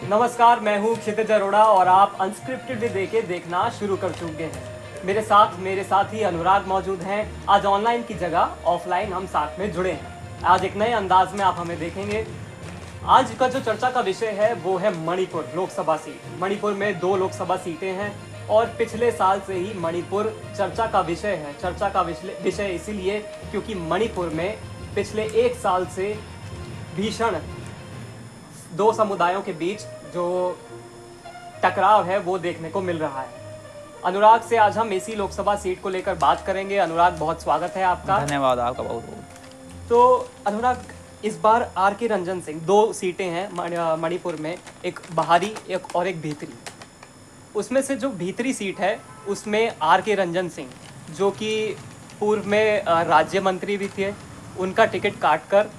नमस्कार, मैं हूँ क्षितिज अरोड़ा और आप अनस्क्रिप्टेड देके देखना शुरू कर चुके हैं। मेरे साथ ही अनुराग मौजूद हैं। आज ऑनलाइन की जगह ऑफलाइन हम साथ में जुड़े हैं। आज एक नए अंदाज में आप हमें देखेंगे। आज का जो चर्चा का विषय है वो है मणिपुर लोकसभा सीट। मणिपुर में 2 लोकसभा सीटें हैं और पिछले साल से ही मणिपुर चर्चा का विषय है। चर्चा का विषय इसीलिए क्योंकि मणिपुर में पिछले 1 साल से भीषण 2 समुदायों के बीच जो टकराव है वो देखने को मिल रहा है। अनुराग से आज हम इसी लोकसभा सीट को लेकर बात करेंगे। अनुराग, बहुत स्वागत है आपका। धन्यवाद आपका बहुत बहुत। तो अनुराग, इस बार आर के रंजन सिंह, 2 सीटें हैं मणिपुर में, एक बाहरी और एक भीतरी। उसमें से जो भीतरी सीट है उसमें आर के रंजन सिंह, जो कि पूर्व में राज्य मंत्री भी थे, उनका टिकट काटकर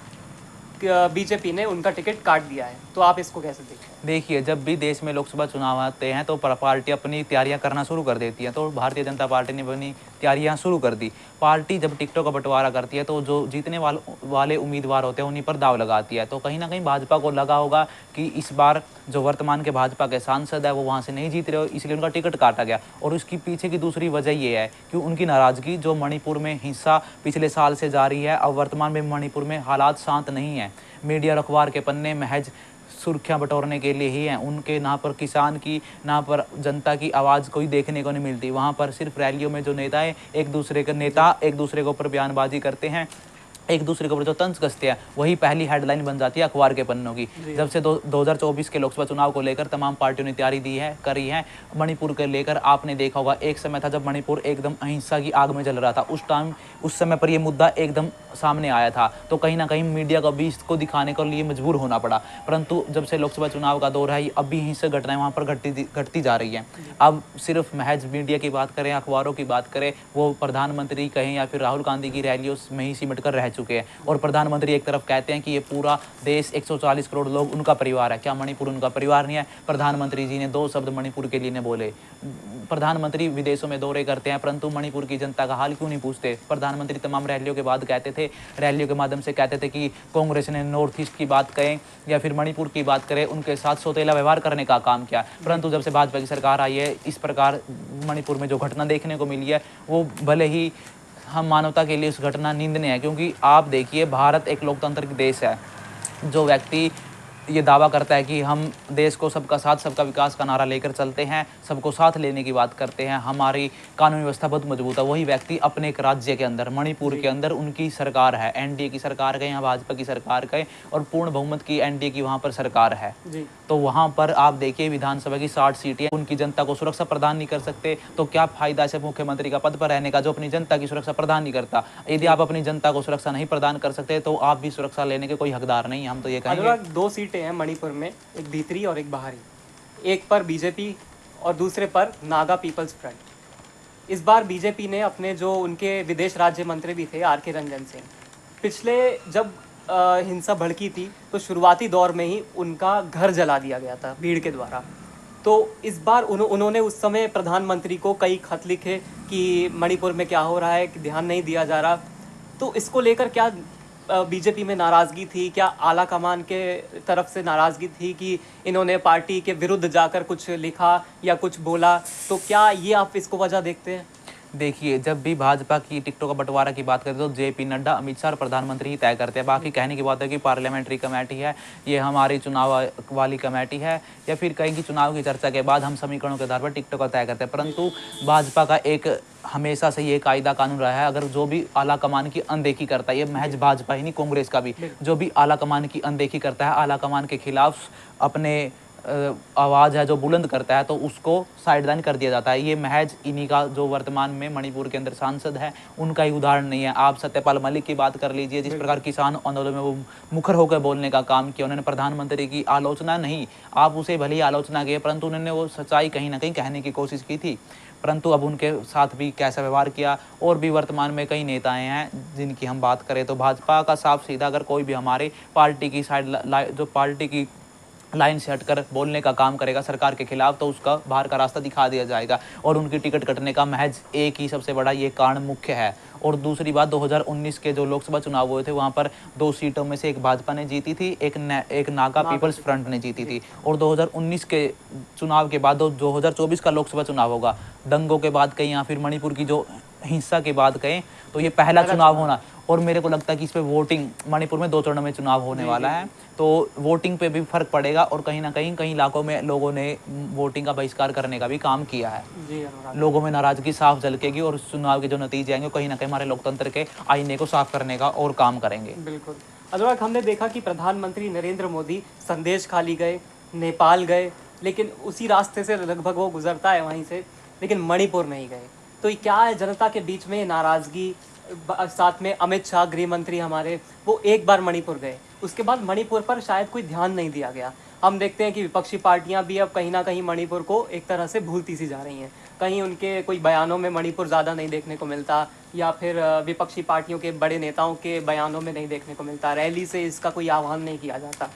बीजेपी ने उनका टिकट काट दिया है। तो आप इसको कैसे देखते हैं? देखिए, जब भी देश में लोकसभा चुनाव आते हैं तो पार्टी अपनी तैयारियां करना शुरू कर देती है। तो भारतीय जनता पार्टी ने अपनी तैयारियां शुरू कर दी। पार्टी जब टिकटों का बंटवारा करती है तो जो जीतने वाले उम्मीदवार होते हैं उन्हीं पर दाव लगाती है। तो कहीं ना कहीं भाजपा को लगा होगा कि इस बार जो वर्तमान के भाजपा के सांसद है वो वहाँ से नहीं जीत रहे, इसलिए उनका टिकट काटा गया। और उसकी पीछे की दूसरी वजह ये है कि उनकी नाराजगी जो मणिपुर में हिंसा पिछले साल से जारी है। अब वर्तमान में मणिपुर में हालात शांत नहीं है। मीडिया और अखबार के पन्ने महज सुर्खियां बटोरने के लिए ही हैं। उनके ना पर किसान की ना पर जनता की आवाज़ कोई देखने को नहीं मिलती। वहाँ पर सिर्फ रैलियों में जो नेता एक दूसरे के ऊपर बयानबाजी करते हैं, एक दूसरे के ऊपर जो तंज कसते हैं, वही पहली हेडलाइन बन जाती है अखबार के पन्नों की। जब से 2024 के लोकसभा चुनाव को लेकर तमाम पार्टियों ने तैयारी करी है। मणिपुर के लेकर आपने देखा होगा, एक समय था जब मणिपुर एकदम अहिंसा की आग में जल रहा था। उस समय पर यह मुद्दा एकदम सामने आया था। तो कहीं ना कहीं मीडिया को भी इसको दिखाने के लिए मजबूर होना पड़ा। परंतु जब से लोकसभा चुनाव का दौर है, अब भी हिंसक घटनाएं वहाँ पर घटती जा रही हैं। अब सिर्फ महज मीडिया की बात करें, अखबारों की बात करें, वो प्रधानमंत्री कहें या फिर राहुल गांधी की रैलियों में ही सिमट कर रह चुके हैं। और प्रधानमंत्री एक तरफ कहते हैं कि ये पूरा देश 140 करोड़ लोग उनका परिवार है। क्या मणिपुर उनका परिवार नहीं है? प्रधानमंत्री जी ने 2 शब्द मणिपुर के लिए ने बोले। प्रधानमंत्री विदेशों में दौरे करते हैं परंतु मणिपुर की जनता का हाल क्यों नहीं पूछते? प्रधानमंत्री तमाम रैलियों के बाद कहते थे, रैलियों के माध्यम से कहते थे कि कांग्रेस ने नॉर्थ ईस्ट की बात करें या फिर मणिपुर की बात करें, उनके साथ सौतेला व्यवहार करने का काम किया। परंतु जब से भाजपा की सरकार आई है, इस प्रकार मणिपुर में जो घटना देखने को मिली है वो भले ही हम मानवता के लिए उस घटना निंदनीय है। क्योंकि आप देखिए, भारत एक लोकतांत्रिक देश है। जो व्यक्ति ये दावा करता है कि हम देश को सबका साथ सबका विकास का नारा लेकर चलते हैं, सबको साथ लेने की बात करते हैं, हमारी कानून व्यवस्था बहुत मजबूत है, वही व्यक्ति अपने एक राज्य के अंदर, मणिपुर के अंदर उनकी सरकार है, एनडीए की सरकार कहें या भाजपा की सरकार कहें, और पूर्ण बहुमत की एनडीए की वहाँ पर सरकार है। तो वहाँ पर आप देखिए, विधानसभा की 60 सीटें, उनकी जनता को सुरक्षा प्रदान नहीं कर सकते तो क्या फायदा ऐसे मुख्यमंत्री का पद पर रहने का जो अपनी जनता की सुरक्षा प्रदान नहीं करता? यदि आप अपनी जनता को सुरक्षा नहीं प्रदान कर सकते तो आप भी सुरक्षा लेने के कोई हकदार नहीं। हम तो ये कहेंगे। 2 सीटें हैं मणिपुर में, एक भीतरी और एक बाहरी। एक पर बीजेपी और दूसरे पर नागा पीपल्स फ्रंट। इस बार बीजेपी ने अपने जो उनके विदेश राज्य मंत्री भी थे आर के रंजन सिंह, पिछले जब हिंसा भड़की थी तो शुरुआती दौर में ही उनका घर जला दिया गया था भीड़ के द्वारा। तो इस बार उन्होंने उस समय प्रधानमंत्री को कई खत लिखे कि मणिपुर में क्या हो रहा है, कि ध्यान नहीं दिया जा रहा। तो इसको लेकर क्या बीजेपी में नाराज़गी थी? क्या आला कमान के तरफ से नाराज़गी थी कि इन्होंने पार्टी के विरुद्ध जाकर कुछ लिखा या कुछ बोला? तो क्या ये आप इसको वजह देखते हैं? देखिए, जब भी भाजपा की टिकटों का बंटवारा की बात करें तो जेपी नड्डा, अमित शाह और प्रधानमंत्री ही तय करते हैं। बाकी कहने की बात है कि पार्लियामेंट्री कमेटी है, ये हमारी चुनाव वाली कमेटी है, या फिर कहीं की चुनाव की चर्चा के बाद हम समीकरणों के आधार पर टिकटों का तय करते हैं। परंतु भाजपा का एक हमेशा से ये कायदा कानून रहा है, अगर जो भी आला कमान की अनदेखी करता है, ये महज भाजपा ही नहीं, कांग्रेस का भी, जो भी आला कमान की अनदेखी करता है, आला कमान के खिलाफ अपने आवाज़ है जो बुलंद करता है, तो उसको साइडलाइन कर दिया जाता है। ये महज इन्हीं का, जो वर्तमान में मणिपुर के अंदर सांसद है, उनका ही उदाहरण नहीं है। आप सत्यपाल मलिक की बात कर लीजिए, जिस प्रकार किसान आंदोलन में वो मुखर होकर बोलने का काम किया। उन्होंने प्रधानमंत्री की आलोचना नहीं, आप उसे भले ही आलोचना किए, परंतु उन्होंने वो सच्चाई कहीं ना कहीं कहने की कोशिश की थी। परंतु अब उनके साथ भी कैसा व्यवहार किया। और भी वर्तमान में कई नेताएं हैं जिनकी हम बात करें तो भाजपा का साफ सीधा, अगर कोई भी हमारे पार्टी की साइड जो पार्टी की लाइन से हटकर बोलने का काम करेगा सरकार के खिलाफ, तो उसका बाहर का रास्ता दिखा दिया जाएगा। और उनकी टिकट कटने का महज एक ही सबसे बड़ा ये कारण मुख्य है। और दूसरी बात, 2019 के जो लोकसभा चुनाव हुए थे वहाँ पर 2 सीटों में से एक भाजपा ने जीती थी, एक नागा पीपल्स फ्रंट ने जीती थी। और 2019 के चुनाव के बाद 2024 का लोकसभा चुनाव होगा, दंगों के बाद कहीं या फिर मणिपुर की जो हिंसा के बाद कहें तो ये पहला चुनाव होना। और मेरे को लगता है कि इस पे वोटिंग, मणिपुर में 2 चरणों में चुनाव होने वाला है, तो वोटिंग पे भी फर्क पड़ेगा। और कहीं ना कहीं कई इलाकों में लोगों ने वोटिंग का बहिष्कार करने का भी काम किया है। लोगों में नाराजगी साफ झलकेगी और चुनाव के जो नतीजे आएंगे कहीं ना कहीं हमारे लोकतंत्र के आईने को साफ करने का और काम करेंगे। बिल्कुल अनुराग, हमने देखा कि प्रधानमंत्री नरेंद्र मोदी संदेश खाली गए, नेपाल गए, लेकिन उसी रास्ते से लगभग वो गुजरता है वहीं से, लेकिन मणिपुर नहीं गए। तो ये क्या है, जनता के बीच में नाराजगी? साथ में अमित शाह गृह मंत्री हमारे, वो एक बार मणिपुर गए, उसके बाद मणिपुर पर शायद कोई ध्यान नहीं दिया गया। हम देखते हैं कि विपक्षी पार्टियां भी अब कहीं ना कहीं मणिपुर को एक तरह से भूलती सी जा रही हैं। कहीं उनके कोई बयानों में मणिपुर ज़्यादा नहीं देखने को मिलता, या फिर विपक्षी पार्टियों के बड़े नेताओं के बयानों में नहीं देखने को मिलता, रैली से इसका कोई आह्वान नहीं किया जाता।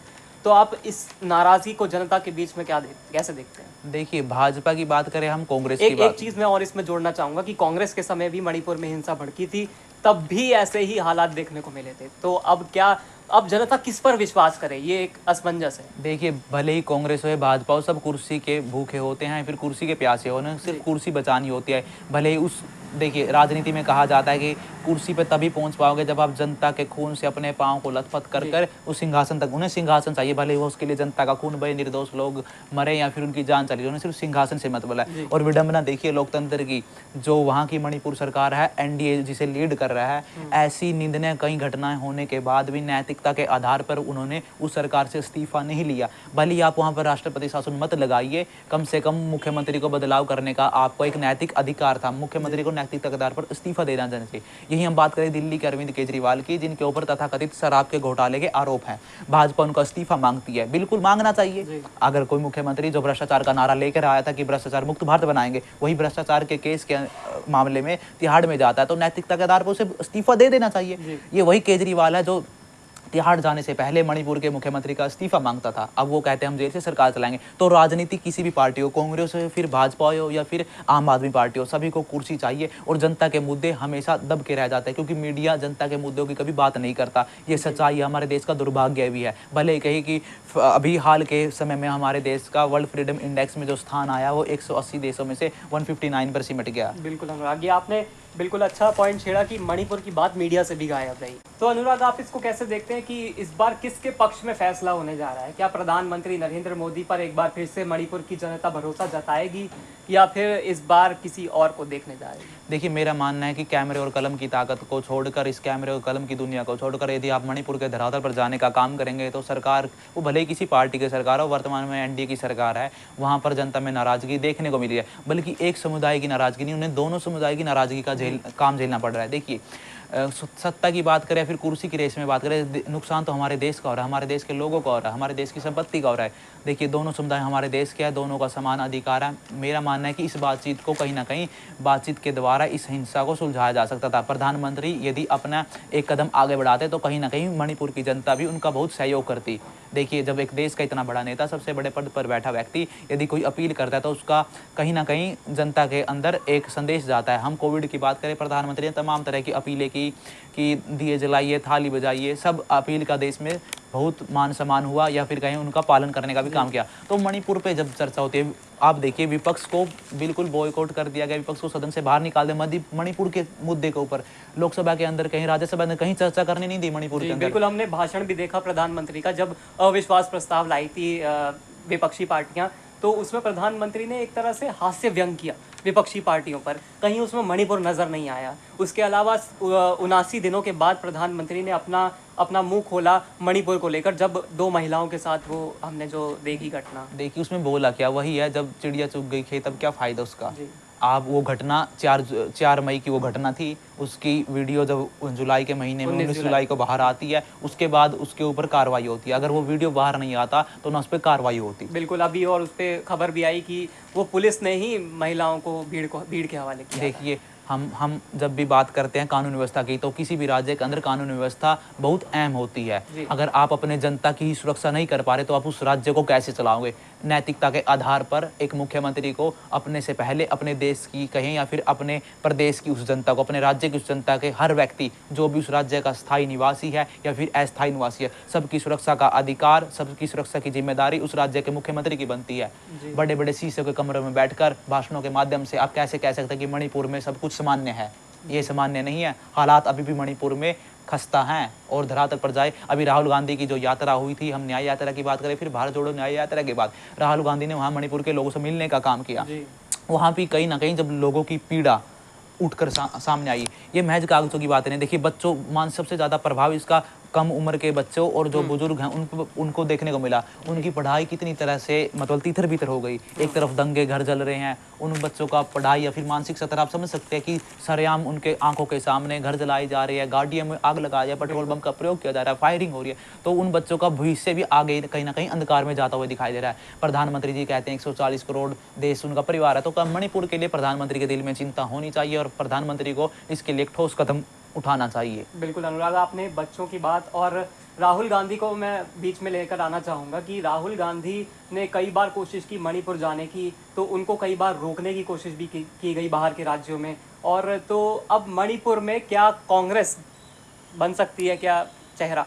तो आप इस नाराज़गी को जनता के बीच में कैसे देखते हैं? देखिए, भाजपा की बात करें, हम कांग्रेस एक चीज़ मैं और इसमें जोड़ना चाहूँगा कि कांग्रेस के समय भी मणिपुर में हिंसा भड़की थी, तब भी ऐसे ही हालात देखने को मिले थे। तो अब जनता किस पर विश्वास करे, ये एक असमंजस है। देखिए, भले ही कांग्रेस हो या भाजपा हो, सब कुर्सी के भूखे होते हैं, फिर कुर्सी के प्यासे हो, उन्हें सिर्फ कुर्सी बचानी होती है। भले ही देखिए, राजनीति में कहा जाता है कि कुर्सी पे तभी पहुंच पाओगे जब आप जनता के खून से अपने पाँव को लथपथ कर उस सिंहासन तक, उन्हें सिंहासन चाहिए, भले ही वो उसके लिए जनता का खून बहे, निर्दोष लोग मरे या फिर उनकी जान चली, उन्हें सिर्फ सिंहासन से मतलब है। और विडंबना देखिए लोकतंत्र की, जो वहाँ की मणिपुर सरकार है, एनडीए जिसे लीड कर रहा है, ऐसी निंदनीय कई घटनाएं होने के बाद भी नैतिकता के आधार पर उन्होंने उस सरकार से इस्तीफा नहीं लिया। भले ही आप वहाँ पर राष्ट्रपति शासन मत लगाइए, कम से कम मुख्यमंत्री को बदलाव करने का आपको एक नैतिक अधिकार था। मुख्यमंत्री को नैतिकता के आधार पर इस्तीफा देना चाहिए। यही हम बात करें दिल्ली के अरविंद केजरीवाल की, जिनके ऊपर तथाकथित शराब के घोटाले के आरोप हैं। भाजपा उनका इस्तीफा मांगती है, बिल्कुल मांगना चाहिए। अगर कोई मुख्यमंत्री जो भ्रष्टाचार का नारा लेकर आया था कि भ्रष्टाचार मुक्त भारत बनाएंगे, वही भ्रष्टाचार के केस के मामले में तिहाड़ में जाता है, तो नैतिकता के आधार पर उसे इस्तीफा दे देना चाहिए। ये वही केजरीवाल है जो तिहाड़ जाने से पहले मणिपुर के मुख्यमंत्री का इस्तीफा मांगता था। अब वो कहते हैं हम जेल से सरकार चलाएंगे। तो राजनीति किसी भी पार्टी हो, कांग्रेस हो, फिर भाजपा हो या फिर आम आदमी पार्टी हो, सभी को कुर्सी चाहिए। और जनता के मुद्दे हमेशा दब के रह जाते हैं, क्योंकि मीडिया जनता के मुद्दों की कभी बात नहीं करता। ये सच्चाई हमारे देश का दुर्भाग्य भी है। भले ही कही कि अभी हाल के समय में हमारे देश का वर्ल्ड फ्रीडम इंडेक्स में जो स्थान आया वो 180 देशों में से 159 पर सिमट गया। बिल्कुल अनुराग, ये आपने बिल्कुल अच्छा पॉइंट छेड़ा कि मणिपुर की बात मीडिया से भी गायब रही। तो अनुराग, आप इसको कैसे देखते हैं कि इस बार किसके पक्ष में फैसला होने जा रहा है? क्या प्रधानमंत्री नरेंद्र मोदी पर एक बार फिर से मणिपुर की जनता भरोसा जताएगी, या फिर इस बार किसी और को देखने जाएगी? देखिए, मेरा मानना है कि कैमरे और कलम की ताकत को छोड़कर, इस कैमरे और कलम की दुनिया को छोड़कर यदि आप मणिपुर के धरातल पर जाने का काम करेंगे तो सरकार, वो भले ही किसी पार्टी की सरकार हो, वर्तमान में एनडीए की सरकार है, वहाँ पर जनता में नाराजगी देखने को मिली है। बल्कि एक समुदाय की नाराजगी नहीं, उन्हें दोनों समुदाय की नाराजगी का काम झेलना पड़ रहा है। देखिए, सत्ता की बात करें, फिर कुर्सी की रेस में बात करें, नुकसान तो हमारे देश का हो रहा है, हमारे देश के लोगों का हो रहा है, हमारे देश की संपत्ति का हो रहा है। देखिए, दोनों समुदाय हमारे देश के हैं, दोनों का समान अधिकार है। मेरा मानना है कि इस बातचीत को कहीं ना कहीं बातचीत के द्वारा इस हिंसा को सुलझाया जा सकता था। प्रधानमंत्री यदि अपना एक कदम आगे बढ़ाते तो कहीं ना कहीं मणिपुर की जनता भी उनका बहुत सहयोग करती। देखिए, जब एक देश का इतना बड़ा नेता, सबसे बड़े पद पर बैठा व्यक्ति यदि कोई अपील करता है तो उसका कहीं ना कहीं जनता के अंदर एक संदेश जाता है। हम कोविड की बात करें, प्रधानमंत्री ने तमाम तरह की अपीलें की कि दिए जलाइए, थाली बजाइए, सब अपील का देश में बहुत मान सम्मान हुआ, या फिर कहीं उनका पालन करने का भी काम किया। तो मणिपुर पे जब चर्चा होती है, आप देखिए विपक्ष को बिल्कुल बॉयकॉट कर दिया गया, विपक्ष को सदन से बाहर निकाल दिया मणिपुर के मुद्दे के ऊपर। लोकसभा के अंदर कहीं, राज्यसभा में कहीं चर्चा करने नहीं दी मणिपुर के अंदर। बिल्कुल, हमने भाषण भी देखा प्रधानमंत्री का, जब अविश्वास प्रस्ताव लाई थी विपक्षी पार्टियां, तो उसमें प्रधानमंत्री ने एक तरह से हास्य व्यंग किया विपक्षी पार्टियों पर, कहीं उसमें मणिपुर नजर नहीं आया। उसके अलावा 79 दिनों के बाद प्रधानमंत्री ने अपना मुंह खोला मणिपुर को लेकर, जब 2 महिलाओं के साथ वो हमने जो देखी घटना। देखिए, उसमें बोला क्या, वही है, जब चिड़िया चुग गई खेत, अब क्या फायदा उसका। आप वो घटना 4 मई की वो घटना थी, उसकी वीडियो जब जुलाई के महीने में 19 जुलाई को बाहर आती है, उसके बाद उसके ऊपर कार्रवाई होती है। अगर वो वीडियो बाहर नहीं आता तो ना उस पर कार्रवाई होती। बिल्कुल, अभी और उस पर खबर भी आई कि वो पुलिस ने ही महिलाओं को भीड़ के हवाले किया। देखिए, हम जब भी बात करते हैं कानून व्यवस्था की, तो किसी भी राज्य के अंदर कानून व्यवस्था बहुत अहम होती है। अगर आप अपने जनता की सुरक्षा नहीं कर पा रहे तो आप उस राज्य को कैसे चलाओगे? नैतिकता के आधार पर एक मुख्यमंत्री को अपने से पहले अपने देश की कहें या फिर अपने प्रदेश की उस जनता को, अपने राज्य की उस जनता के हर व्यक्ति जो भी उस राज्य का स्थायी निवासी है या फिर अस्थायी निवासी है, सबकी सुरक्षा का अधिकार, सबकी सुरक्षा की जिम्मेदारी उस राज्य के मुख्यमंत्री की बनती है। बड़े बड़े शीशे के कमरों में बैठकर भाषणों के माध्यम से आप कैसे कह सकते हैं कि मणिपुर में सब कुछ सामान्य है? ये सामान्य नहीं है। हालात अभी भी मणिपुर में खस्ता हैं और धरातल पर जाए। अभी राहुल गांधी की जो यात्रा हुई थी, हम न्याय यात्रा की बात करें, फिर भारत जोड़ो न्याय यात्रा के बाद राहुल गांधी ने वहाँ मणिपुर के लोगों से मिलने का काम किया। वहाँ भी कहीं ना कहीं जब लोगों की पीड़ा उठकर सामने आई, ये महज कागजों की बात नहीं। देखिए बच्चों सबसे ज़्यादा प्रभाव इसका कम उम्र के बच्चों और जो बुजुर्ग हैं उनको देखने को मिला। उनकी पढ़ाई कितनी तरह से मतलब तितर बितर हो गई। एक तरफ दंगे घर जल रहे हैं, उन बच्चों का पढ़ाई या फिर मानसिक स्तर आप समझ सकते हैं कि सरेआम उनके आंखों के सामने घर जलाई जा रही है, गाड़ियों में आग लगाया जा, पेट्रोल बम का प्रयोग किया जा रहा है, फायरिंग हो रही है। तो उन बच्चों का भविष्य भी आगे कहीं ना कहीं अंधकार में जाता हुआ दिखाई दे रहा है। प्रधानमंत्री जी कहते हैं 140 करोड़ देश उनका परिवार है, तो मणिपुर के लिए प्रधानमंत्री के दिल में चिंता होनी चाहिए और प्रधानमंत्री को इसके लिए ठोस कदम उठाना चाहिए। बिल्कुल अनुराग, आपने बच्चों की बात और राहुल गांधी को मैं बीच में लेकर आना चाहूँगा कि राहुल गांधी ने कई बार कोशिश की मणिपुर जाने की, तो उनको कई बार रोकने की कोशिश भी की गई बाहर के राज्यों में। और तो अब मणिपुर में क्या कांग्रेस बन सकती है क्या चेहरा?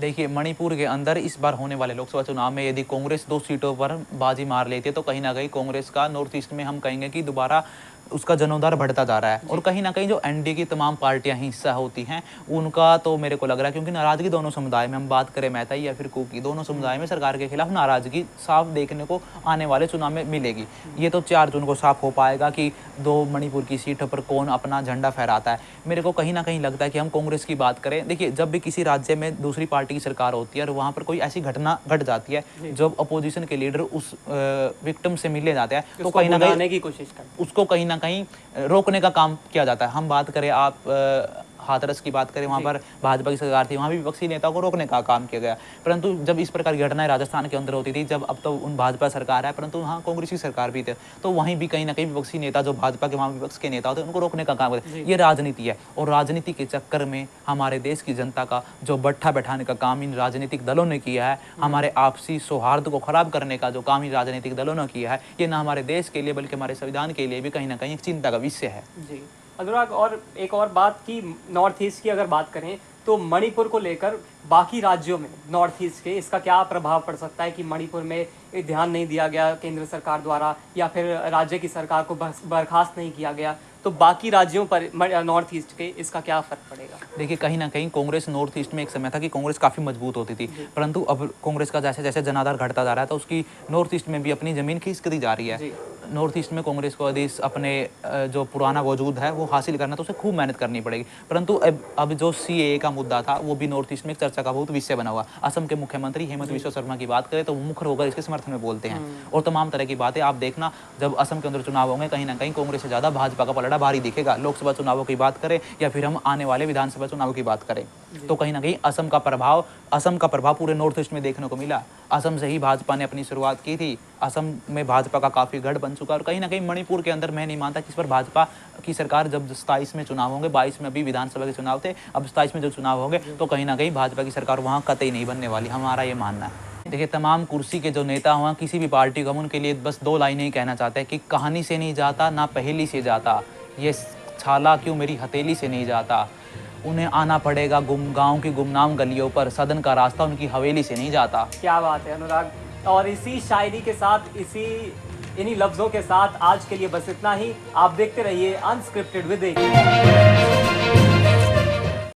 देखिए मणिपुर के अंदर इस बार होने वाले लोकसभा चुनाव में यदि कांग्रेस 2 सीटों पर बाजी मार लेती है तो कहीं ना कहीं कांग्रेस का नॉर्थ ईस्ट में हम कहेंगे कि दोबारा उसका जनोदार बढ़ता जा रहा है। और कहीं ना कहीं जो एनडीए की तमाम पार्टियां हिस्सा होती हैं उनका तो मेरे को लग रहा है, क्योंकि नाराजगी दोनों समुदाय में, हम बात करें मैथाई या फिर कुकी, दोनों समुदाय में सरकार के खिलाफ नाराजगी साफ देखने को आने वाले चुनाव में मिलेगी। ये तो 4 जून को साफ हो पाएगा कि 2 मणिपुर की सीटों पर कौन अपना झंडा फहराता है। मेरे को कहीं ना कहीं लगता है कि हम कांग्रेस की बात करें, देखिए जब भी किसी राज्य में दूसरी पार्टी की सरकार होती है और वहाँ पर कोई ऐसी घटना घट जाती है जब अपोजिशन के लीडर उस विक्टिम से मिलने जाते हैं तो कहीं ना कहीं की कोशिश करते उसको कहीं ना कहीं रोकने का काम किया जाता है। हम बात करें, आप हाथरस की बात करें, वहाँ पर भाजपा की सरकार थी, वहाँ भी विपक्षी नेताओं को रोकने का काम किया गया। परंतु जब इस प्रकार की घटनाएं राजस्थान के अंदर होती थी, जब अब तो उन भाजपा सरकार है परंतु वहाँ कांग्रेस की सरकार भी थी, तो वहीं भी कहीं ना कहीं विपक्षी नेता जो भाजपा के वहाँ विपक्ष के नेता होते हैं उनको रोकने का काम करते हैं। ये राजनीति है और राजनीति के चक्कर में हमारे देश की जनता का जो बट्ठा बैठाने का काम इन राजनीतिक दलों ने किया है, हमारे आपसी सौहार्द को खराब करने का जो काम इन राजनीतिक दलों ने किया है, ये ना हमारे देश के लिए बल्कि हमारे संविधान के लिए भी कहीं ना कहीं एक चिंता का विषय है। जी अनुराग, और एक और बात की नॉर्थ ईस्ट की अगर बात करें तो मणिपुर को लेकर बाकी राज्यों में नॉर्थ ईस्ट के इसका क्या प्रभाव पड़ सकता है कि मणिपुर में ध्यान नहीं दिया गया केंद्र सरकार द्वारा या फिर राज्य की सरकार को बर्खास्त नहीं किया गया, तो बाकी राज्यों पर नॉर्थ ईस्ट के इसका क्या फर्क पड़ेगा? देखिए कहीं ना कहीं कांग्रेस नॉर्थ ईस्ट में एक समय था कि कांग्रेस काफ़ी मजबूत होती थी, परंतु अब कांग्रेस का जैसे जैसे जनाधार घटता जा रहा है तो उसकी नॉर्थ ईस्ट में भी अपनी ज़मीन खिसकती जा रही है। नॉर्थ ईस्ट में कांग्रेस को यदि अपने जो पुराना वजूद है वो हासिल करना तो उसे खूब मेहनत करनी पड़ेगी। परंतु अब जो CAA का मुद्दा था वो भी नॉर्थ ईस्ट में चर्चा का बहुत विषय बना हुआ। असम के मुख्यमंत्री हेमंत बिस्वा शर्मा की बात करें तो वो मुखर होकर इसके समर्थन में बोलते हैं और तमाम तरह की बातें आप देखना, जब असम के अंदर चुनाव होंगे कहीं ना कहीं कांग्रेस से ज़्यादा भाजपा का पलड़ा भारी दिखेगा। लोकसभा चुनावों की बात करें या फिर हम आने वाले विधानसभा चुनावों की बात करें तो कहीं ना कहीं असम का प्रभाव पूरे नॉर्थ ईस्ट में देखने को मिला। असम से ही भाजपा ने अपनी शुरुआत की थी, असम में भाजपा का काफ़ी गढ़ बन चुका और कहीं ना कहीं मणिपुर के अंदर मैं नहीं मानता कि इस पर भाजपा की सरकार, जब 27 में चुनाव होंगे, 22 में अभी विधानसभा के चुनाव थे, अब 27 में जो चुनाव होंगे तो कहीं ना कहीं भाजपा की सरकार वहाँ कतई नहीं बनने वाली, हमारा ये मानना है। देखिए तमाम कुर्सी के जो नेता हुआ किसी भी पार्टी को, हम उनके लिए बस 2 लाइनें ही कहना चाहते हैं कि कहानी से नहीं जाता ना पहेली से जाता, ये छाला क्यों मेरी हथेली से नहीं जाता, उन्हें आना पड़ेगा गांव की गुमनाम गलियों पर, सदन का रास्ता उनकी हवेली से नहीं जाता। क्या बात है अनुराग, और इसी शायरी के साथ इन्हीं लफ्जों के साथ आज के लिए बस इतना ही। आप देखते रहिए अनस्क्रिप्टेड विद